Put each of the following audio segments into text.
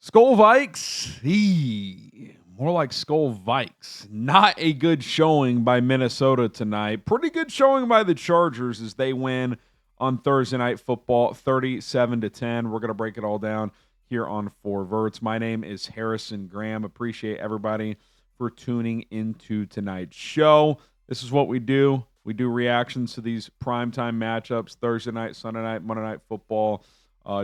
Skull Vikes. More like Skull Vikes. Not a good showing by Minnesota tonight. Pretty good showing by the Chargers as they win on Thursday Night Football 37-10. We're going to break it all down here on Verts. My name is Harrison Graham. Appreciate everybody for tuning into tonight's show. This is what we do. We do reactions to these primetime matchups, Thursday night, Sunday night, Monday Night Football.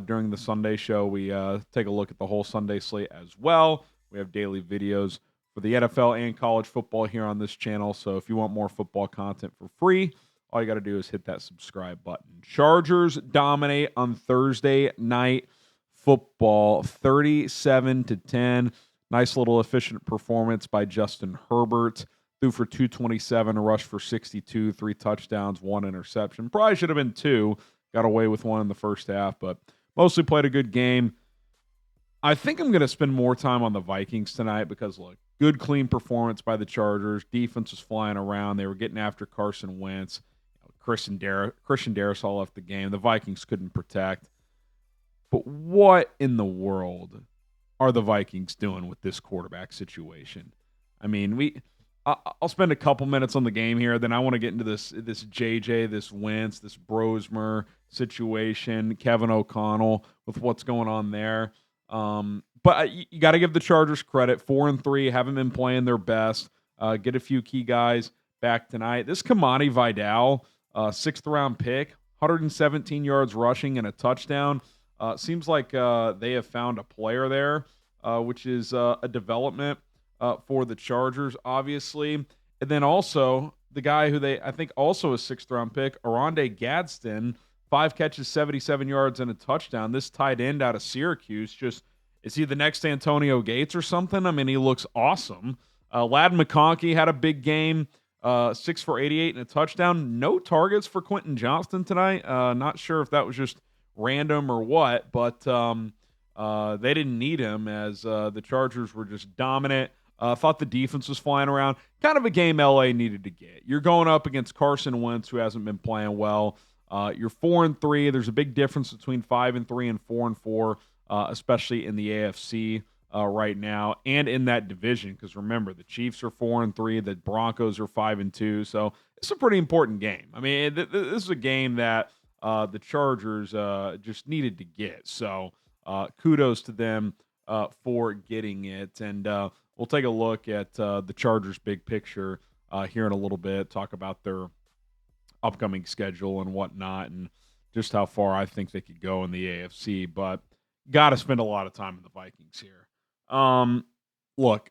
During the Sunday show, we take a look at the whole Sunday slate as well. We have daily videos for the NFL and college football here on this channel. So if you want more football content for free, all you got to do is hit that subscribe button. Chargers dominate on Thursday Night Football, 37-10. Nice little efficient performance by Justin Herbert. Threw for 227, a rush for 62, 3 touchdowns, 1 interception. Probably should have been 2. Got away with 1 in the first half, but mostly played a good game. I think I'm going to spend more time on the Vikings tonight because, look, good, clean performance by the Chargers. Defense was flying around. They were getting after Carson Wentz. Christian Darrisaw left the game. The Vikings couldn't protect. But what in the world are the Vikings doing with this quarterback situation? I mean, I'll spend a couple minutes on the game here. Then I want to get into this JJ, this Wentz, this Brosmer situation, Kevin O'Connell with what's going on there. But you got to give the Chargers credit. 4-3, haven't been playing their best. Get a few key guys back tonight. This Kimani Vidal, 6th-round pick, 117 yards rushing and a touchdown. Seems like they have found a player there, which is a development for the Chargers, obviously. And then also the guy who I think also a 6th-round pick, Oronde Gadsden, 5 catches, 77 yards, and a touchdown. This tight end out of Syracuse, is he the next Antonio Gates or something? I mean, he looks awesome. McConkey had a big game, 6 for 88 and a touchdown. No targets for Quentin Johnston tonight. Not sure if that was just random or what, but they didn't need him as the Chargers were just dominant. Thought the defense was flying around. Kind of a game LA needed to get. You're going up against Carson Wentz, who hasn't been playing well. You're 4-3. There's a big difference between 5-3 and 4-4, especially in the AFC right now and in that division. Because remember, the Chiefs are 4-3, the Broncos are 5-2. So it's a pretty important game. I mean, this is a game that the Chargers just needed to get. So kudos to them for getting it. And we'll take a look at the Chargers' big picture here in a little bit, talk about their upcoming schedule and whatnot, and just how far I think they could go in the AFC. But got to spend a lot of time in the Vikings here. Look,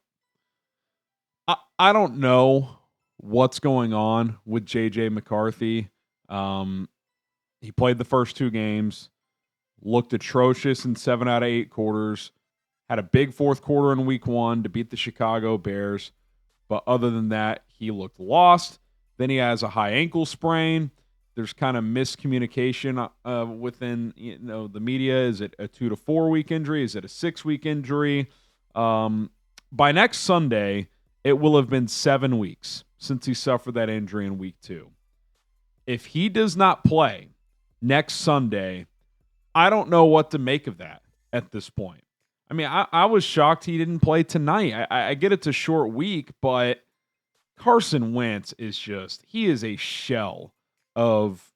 I don't know what's going on with J.J. McCarthy. He played the first 2 games, looked atrocious in 7 out of 8 quarters, had a big fourth quarter in week 1 to beat the Chicago Bears. But other than that, he looked lost. Then he has a high ankle sprain. There's kind of miscommunication within the media. Is it a 2 to 4 week injury? Is it a 6-week injury? By next Sunday, it will have been 7 weeks since he suffered that injury in week 2. If he does not play next Sunday, I don't know what to make of that at this point. I mean, I was shocked he didn't play tonight. I get it's a short week, but Carson Wentz he is a shell of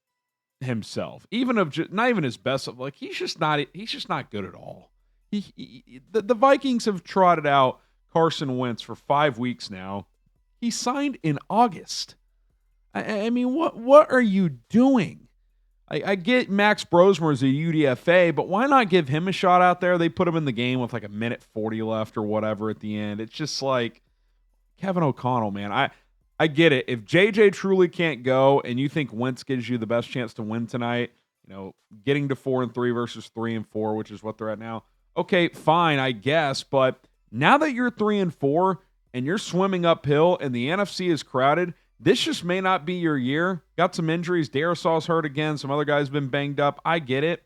himself. Even of not even his best. He's just not good at all. The Vikings have trotted out Carson Wentz for 5 weeks now. He signed in August. I mean, what are you doing? I get Max Brosmer as a UDFA, but why not give him a shot out there? They put him in the game with like a minute 40 left or whatever at the end. It's just like Kevin O'Connell, man. I get it. If JJ truly can't go and you think Wentz gives you the best chance to win tonight, getting to 4-3 versus 3-4, which is what they're at now. Okay, fine, I guess. But now that you're 3-4 and you're swimming uphill and the NFC is crowded, this just may not be your year. Got some injuries. Darrisaw's hurt again. Some other guys been banged up. I get it.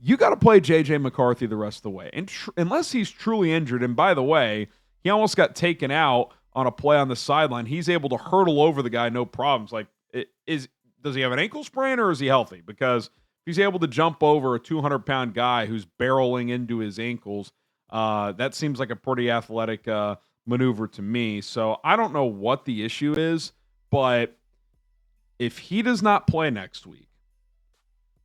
You got to play J.J. McCarthy the rest of the way. And unless he's truly injured, and by the way, he almost got taken out on a play on the sideline. He's able to hurdle over the guy, no problems. Does he have an ankle sprain or is he healthy? Because if he's able to jump over a 200-pound guy who's barreling into his ankles, That seems like a pretty athletic maneuver to me. So I don't know what the issue is, but if he does not play next week,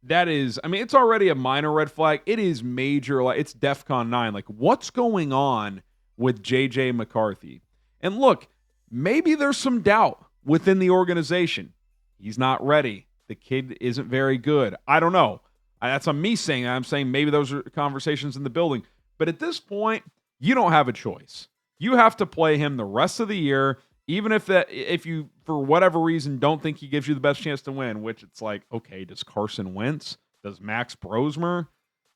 that is, I mean, it's already a minor red flag. It is major, like it's DEFCON 9. Like, what's going on with JJ McCarthy? And look, maybe there's some doubt within the organization. He's not ready. The kid isn't very good. I don't know. That's on me saying that. I'm saying maybe those are conversations in the building. But at this point, you don't have a choice. You have to play him the rest of the year. Even if you, for whatever reason, don't think he gives you the best chance to win, which it's like, okay, does Carson Wentz? Does Max Brosmer?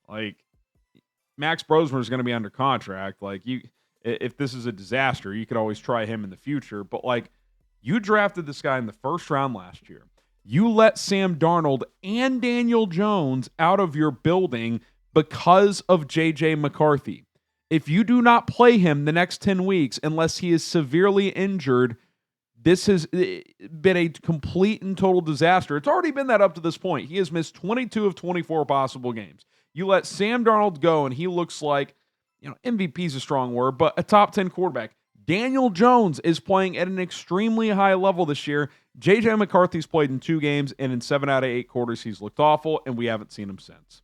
Like, Max Brosmer is going to be under contract. Like, if this is a disaster, you could always try him in the future. But, like, you drafted this guy in the first round last year. You let Sam Darnold and Daniel Jones out of your building because of J.J. McCarthy. If you do not play him the next 10 weeks, unless he is severely injured, this has been a complete and total disaster. It's already been that up to this point. He has missed 22 of 24 possible games. You let Sam Darnold go, and he looks like, MVP is a strong word, but a top 10 quarterback. Daniel Jones is playing at an extremely high level this year. J.J. McCarthy's played in 2 games, and in 7 out of 8 quarters, he's looked awful, and we haven't seen him since.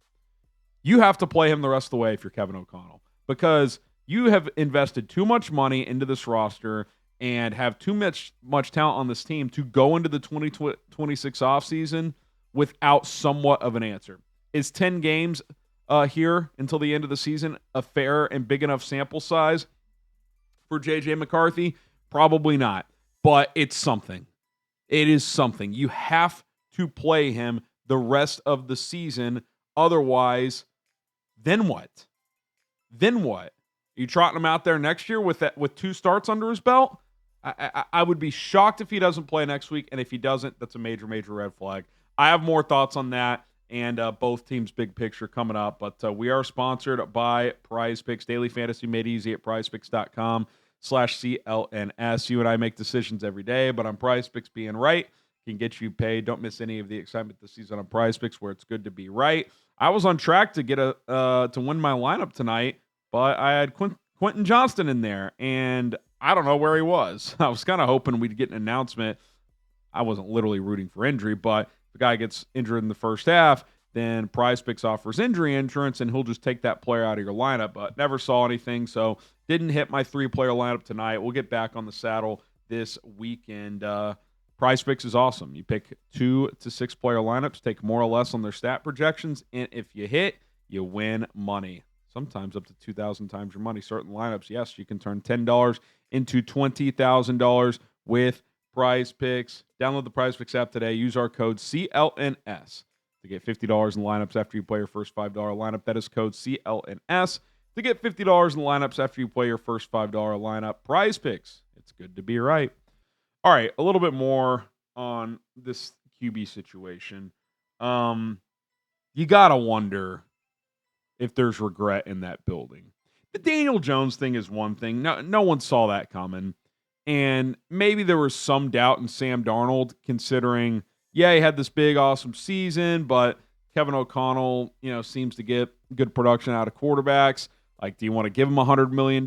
You have to play him the rest of the way if you're Kevin O'Connell, because you have invested too much money into this roster and have too much talent on this team to go into the 2026 offseason without somewhat of an answer. Is 10 games here until the end of the season a fair and big enough sample size for J.J. McCarthy? Probably not, but it's something. It is something. You have to play him the rest of the season. Otherwise, then what? Then what? Are you trotting him out there next year with 2 starts under his belt? I would be shocked if he doesn't play next week, and if he doesn't, that's a major, major red flag. I have more thoughts on that and both teams' big picture coming up, but we are sponsored by PrizePicks. Daily fantasy made easy at PrizePicks.com/CLNS. You and I make decisions every day, but on PrizePicks, being right can get you paid. Don't miss any of the excitement this season on PrizePicks, where it's good to be right. I was on track to get to win my lineup tonight, but I had Quentin Johnston in there, and I don't know where he was. I was kind of hoping we'd get an announcement. I wasn't literally rooting for injury, but if the guy gets injured in the first half, then PrizePicks offers injury insurance, and he'll just take that player out of your lineup, but never saw anything, so didn't hit my 3-player lineup tonight. We'll get back on the saddle this weekend. PrizePicks is awesome. You pick 2 to 6 player lineups, take more or less on their stat projections, and if you hit, you win money. Sometimes up to 2,000 times your money. Certain lineups, yes, you can turn $10 into $20,000 with PrizePicks. Download the PrizePicks app today. Use our code CLNS to get $50 in lineups after you play your first $5 lineup. That is code CLNS to get $50 in lineups after you play your first $5 lineup. PrizePicks. It's good to be right. All right, a little bit more on this QB situation. You got to wonder if there's regret in that building. The Daniel Jones thing is one thing. No one saw that coming. And maybe there was some doubt in Sam Darnold, considering, he had this big, awesome season, but Kevin O'Connell, seems to get good production out of quarterbacks. Like, do you want to give him $100 million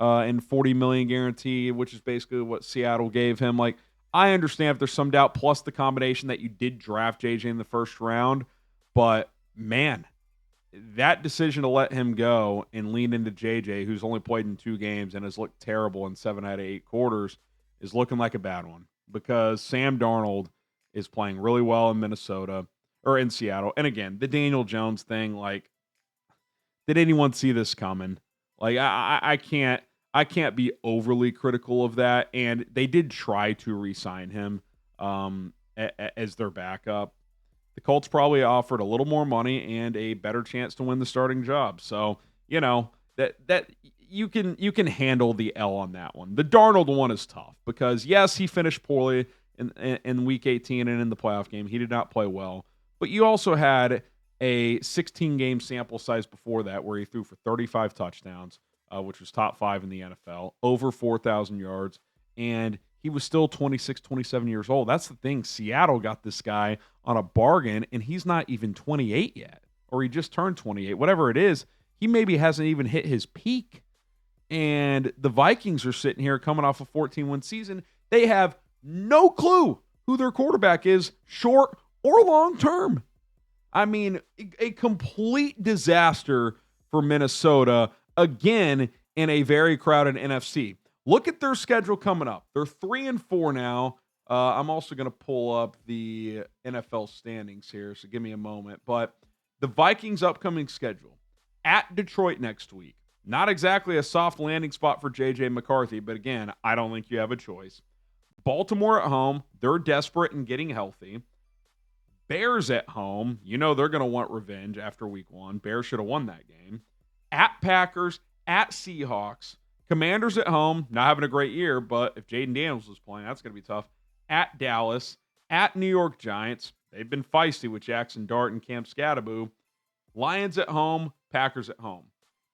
and $40 million guarantee, which is basically what Seattle gave him? Like, I understand if there's some doubt, plus the combination that you did draft JJ in the first round, but man, that decision to let him go and lean into JJ, who's only played in 2 games and has looked terrible in 7 out of 8 quarters, is looking like a bad one, because Sam Darnold is playing really well in Minnesota or in Seattle. And again, the Daniel Jones thing, like, did anyone see this coming? Like, I can't be overly critical of that. And they did try to re-sign him as their backup. The Colts probably offered a little more money and a better chance to win the starting job. So, that you can handle the L on that one. The Darnold one is tough because, yes, he finished poorly in Week 18 and in the playoff game. He did not play well. But you also had a 16-game sample size before that where he threw for 35 touchdowns, which was top 5 in the NFL, over 4,000 yards, and he was still 26, 27 years old. That's the thing. Seattle got this guy on a bargain, and he's not even 28 yet, or he just turned 28. Whatever it is, he maybe hasn't even hit his peak. And the Vikings are sitting here coming off a 14-win season. They have no clue who their quarterback is, short or long term. I mean, a complete disaster for Minnesota, again, in a very crowded NFC. Look at their schedule coming up. They're 3-4 now. I'm also going to pull up the NFL standings here, so give me a moment. But the Vikings' upcoming schedule, at Detroit next week. Not exactly a soft landing spot for J.J. McCarthy, but again, I don't think you have a choice. Baltimore at home, they're desperate and getting healthy. Bears at home, you know they're going to want revenge after week 1. Bears should have won that game. At Packers, at Seahawks. Commanders at home, not having a great year, but if Jaden Daniels was playing, that's going to be tough. At Dallas, at New York Giants. They've been feisty with Jackson Dart and Cam Scatterbo. Lions at home, Packers at home.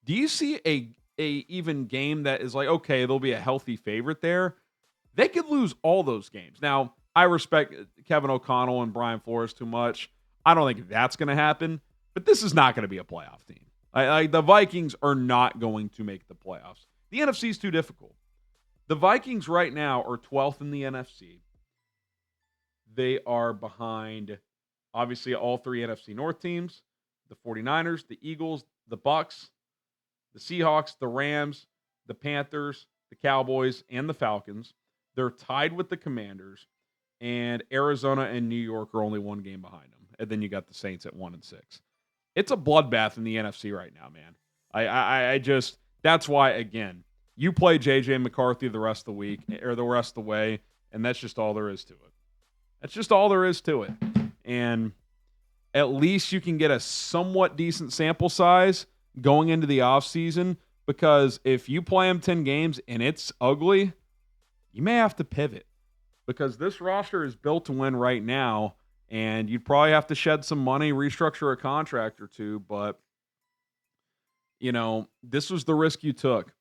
Do you see a even game that is like, okay, there'll be a healthy favorite there? They could lose all those games. Now, I respect Kevin O'Connell and Brian Flores too much. I don't think that's going to happen, but this is not going to be a playoff team. The Vikings are not going to make the playoffs. The NFC is too difficult. The Vikings right now are 12th in the NFC. They are behind, obviously, all 3 NFC North teams, the 49ers, the Eagles, the Bucks, the Seahawks, the Rams, the Panthers, the Cowboys, and the Falcons. They're tied with the Commanders, and Arizona and New York are only 1 game behind them. And then you got the Saints at 1-6. It's a bloodbath in the NFC right now, man. I just, that's why, again, you play J.J. McCarthy the rest of the week, or the rest of the way, and that's just all there is to it. That's just all there is to it. And at least you can get a somewhat decent sample size going into the offseason, because if you play them 10 games and it's ugly, you may have to pivot, because this roster is built to win right now, and you'd probably have to shed some money, restructure a contract or two, but, you know, this was the risk you took.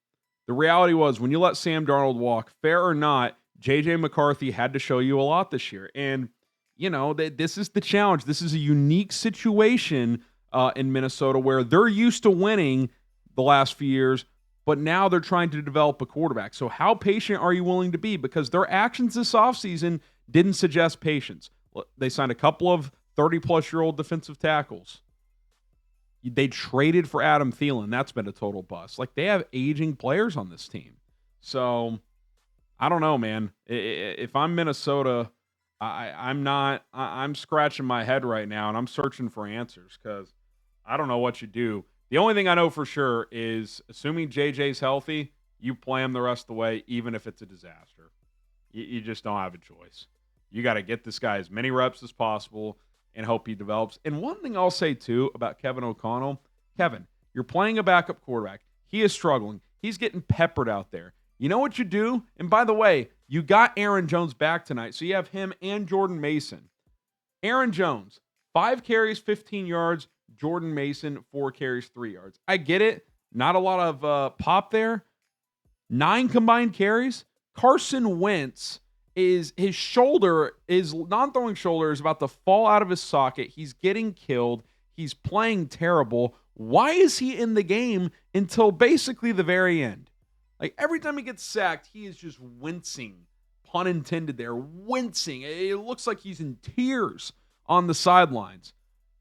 The reality was, when you let Sam Darnold walk, fair or not, J.J. McCarthy had to show you a lot this year. And, you know, this is the challenge. This is a unique situation in Minnesota, where they're used to winning the last few years, but now they're trying to develop a quarterback. So how patient are you willing to be? Because their actions this offseason didn't suggest patience. They signed a couple of 30-plus-year-old defensive tackles. They traded for Adam Thielen. That's been a total bust. Like, they have aging players on this team. So, I don't know, man. If I'm Minnesota, I'm scratching my head right now, and I'm searching for answers, because I don't know what you do. The only thing I know for sure is, assuming JJ's healthy, you play him the rest of the way, even if it's a disaster. You just don't have a choice. You got to get this guy as many reps as possible and hope he develops. And one thing I'll say, too, about Kevin O'Connell, Kevin, you're playing a backup quarterback. He is struggling. He's getting peppered out there. You know what you do? And by the way, you got Aaron Jones back tonight, so you have him and Jordan Mason. Aaron Jones, 5 carries, 15 yards. Jordan Mason, 4 carries, 3 yards. I get it. Not a lot of pop there. 9 combined carries. Carson Wentz, his non-throwing shoulder is about to fall out of his socket. He's getting killed. He's playing terrible. Why is he in the game until basically the very end? Like, every time he gets sacked, he is just wincing. Pun intended there. Wincing. It looks like he's in tears on the sidelines.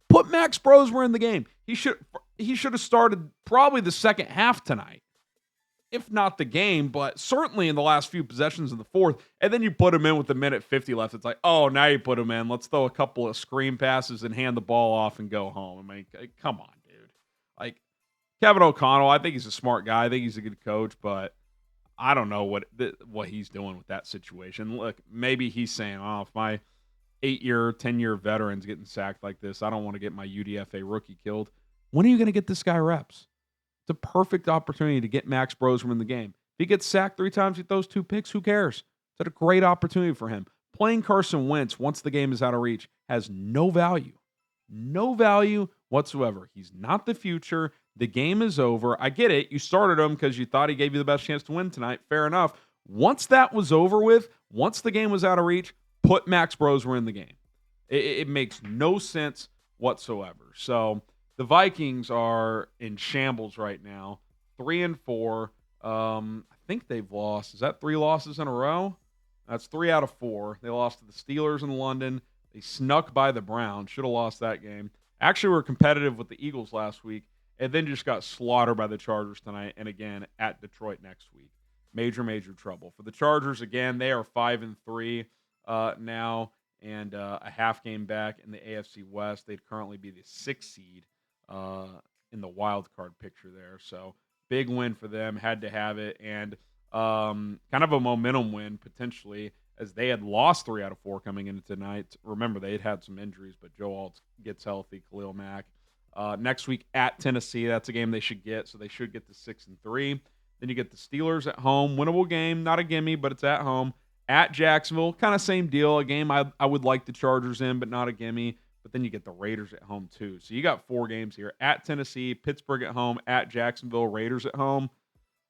Put Max Brosmer in the game. He should have started probably the second half tonight. If not the game, but certainly in the last few possessions in the fourth. And then you put him in with 1:50 left. It's like, oh, now you put him in. Let's throw a couple of screen passes and hand the ball off and go home. I mean, come on, dude. Like, Kevin O'Connell, I think he's a smart guy. I think he's a good coach, but I don't know what he's doing with that situation. Look, maybe he's saying, oh, if my 8-year, 10-year veteran's getting sacked like this, I don't want to get my UDFA rookie killed. When are you going to get this guy reps? It's a perfect opportunity to get Max Brosmer in the game. If he gets sacked 3 times with those 2 picks, who cares? It's a great opportunity for him. Playing Carson Wentz once the game is out of reach has no value. No value whatsoever. He's not the future. The game is over. I get it. You started him because you thought he gave you the best chance to win tonight. Fair enough. Once that was over with, once the game was out of reach, put Max Brosmer in the game. It makes no sense whatsoever. So, The Vikings are in shambles right now, 3-4. I think they've lost. Is that 3 losses in a row? That's 3 out of 4. They lost to the Steelers in London. They snuck by the Browns. Should have lost that game. Actually, were competitive with the Eagles last week, and then just got slaughtered by the Chargers tonight, and again at Detroit next week. Major, major trouble for the Chargers. Again, they are 5-3 now, and a half game back in the AFC West. They'd currently be the 6th seed uh, in the wild card picture there. So big win for them. Had to have it, and kind of a momentum win potentially, as they had lost 3 out of 4 coming into tonight. Remember, they had some injuries, but Joe Alt gets healthy. Khalil Mack. Next week at Tennessee, that's a game they should get, so they should get to 6-3. Then you get the Steelers at home, winnable game, not a gimme, but it's at home. At Jacksonville, kind of same deal, a game I would like the Chargers in, but not a gimme. But then you get the Raiders at home too. So you got 4 games here: at Tennessee, Pittsburgh at home, at Jacksonville, Raiders at home.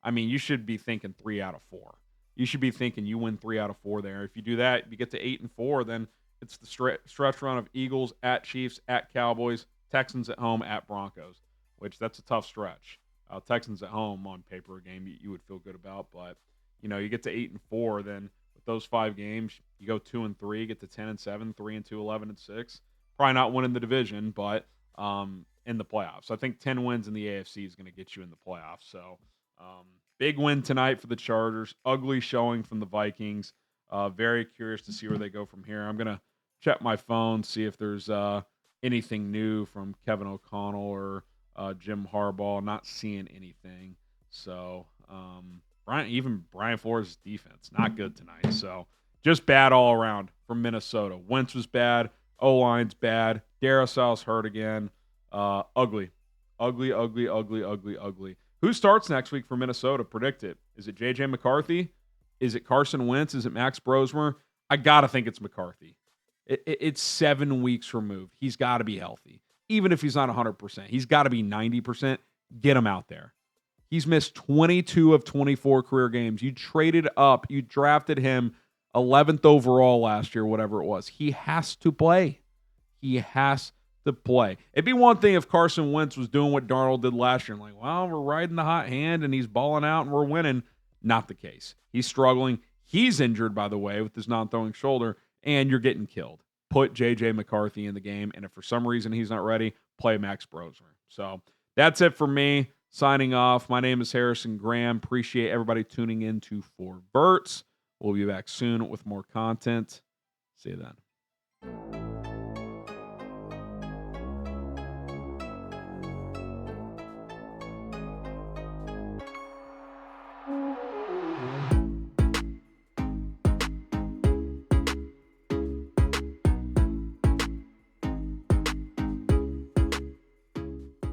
I mean, you should be thinking 3 out of 4. You should be thinking you win 3 out of 4 there. If you do that, you get to 8-4, then it's the stretch run of Eagles at Chiefs, at Cowboys, Texans at home, at Broncos, which that's a tough stretch. Texans at home on paper, a game you would feel good about, but you get to 8-4, then with those 5 games, you go 2-3, get to 10-7, 3-2, 11-6. Probably not winning the division, but in the playoffs. I think 10 wins in the AFC is going to get you in the playoffs. So big win tonight for the Chargers. Ugly showing from the Vikings. Very curious to see where they go from here. I'm going to check my phone, see if there's anything new from Kevin O'Connell or Jim Harbaugh. Not seeing anything. So Brian Flores' defense, not good tonight. So just bad all around from Minnesota. Wentz was bad. O-line's bad. Darisaus hurt again. Ugly. Ugly, ugly, ugly, ugly, ugly. Who starts next week for Minnesota? Predict it. Is it J.J. McCarthy? Is it Carson Wentz? Is it Max Brosmer? I got to think it's McCarthy. It's 7 weeks removed. He's got to be healthy. Even if he's not 100%, he's got to be 90%. Get him out there. He's missed 22 of 24 career games. You traded up. You drafted him 11th overall last year, whatever it was. He has to play. He has to play. It'd be one thing if Carson Wentz was doing what Darnold did last year. Like, well, we're riding the hot hand and he's balling out and we're winning. Not the case. He's struggling. He's injured, by the way, with his non-throwing shoulder, and you're getting killed. Put J.J. McCarthy in the game, and if for some reason he's not ready, play Max Brosmer. So that's it for me. Signing off. My name is Harrison Graham. Appreciate everybody tuning in to For Verts. We'll be back soon with more content. See you then.